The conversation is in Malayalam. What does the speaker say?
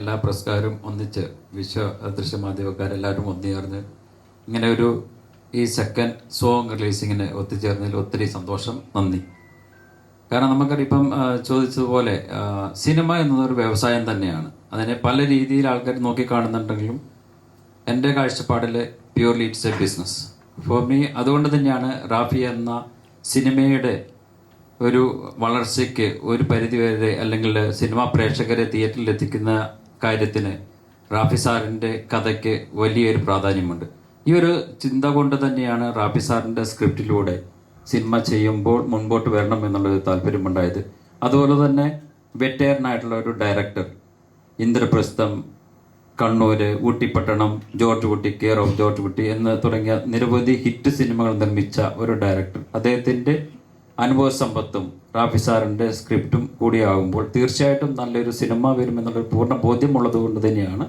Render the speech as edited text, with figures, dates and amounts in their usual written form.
എല്ലാ പ്രസ്കാരും ഒന്നിച്ച് വിശ്വ ദൃശ്യമാധ്യമക്കാരെല്ലാവരും ഒന്നുചേർന്ന് ഇങ്ങനെ ഈ സെക്കൻഡ് സോങ് റിലീസിങ്ങിന് ഒത്തുചേർന്നതിൽ ഒത്തിരി സന്തോഷം, നന്ദി. കാരണം നമുക്കറിയാം ചോദിച്ചതുപോലെ സിനിമ എന്നതൊരു വ്യവസായം തന്നെയാണ്. അതിനെ പല രീതിയിൽ ആൾക്കാർ നോക്കിക്കാണുന്നുണ്ടെങ്കിലും എൻ്റെ കാഴ്ചപ്പാടിൽ purely it's A business for me. അതുകൊണ്ട് തന്നെയാണ് റാഫി എന്ന സിനിമയുടെ ഒരു വളർച്ചയ്ക്ക് ഒരു പരിധിവരെ അല്ലെങ്കിൽ സിനിമാ പ്രേക്ഷകരെ തിയേറ്ററിൽ എത്തിക്കുന്ന കാര്യത്തിന് റാഫി സാറിൻ്റെ കഥയ്ക്ക് വലിയൊരു പ്രാധാന്യമുണ്ട്. ഈ ഒരു ചിന്ത കൊണ്ട് തന്നെയാണ് റാഫി സാറിൻ്റെ സ്ക്രിപ്റ്റിലൂടെ സിനിമ ചെയ്യുമ്പോൾ മുൻപോട്ട് വരണം എന്നുള്ളൊരു താല്പര്യമുണ്ടായത്. അതുപോലെ തന്നെ വെറ്റേറിനായിട്ടുള്ള ഒരു ഡയറക്ടർ, ഇന്ദ്രപ്രസ്ഥം, കണ്ണൂർ, ഊട്ടിപ്പട്ടണം, ജോർജ് കുട്ടി, കെയർ ഓഫ് ജോർജ് കുട്ടി എന്ന് തുടങ്ങിയ നിരവധി ഹിറ്റ് സിനിമകൾ നിർമ്മിച്ച ഒരു ഡയറക്ടർ, അദ്ദേഹത്തിൻ്റെ അനുഭവ സമ്പത്തും റാഫി സാറിൻ്റെ സ്ക്രിപ്റ്റും കൂടിയാകുമ്പോൾ തീർച്ചയായിട്ടും നല്ലൊരു സിനിമ വരുമെന്നുള്ളൊരു പൂർണ്ണ ബോധ്യമുള്ളത് കൊണ്ട് തന്നെയാണ്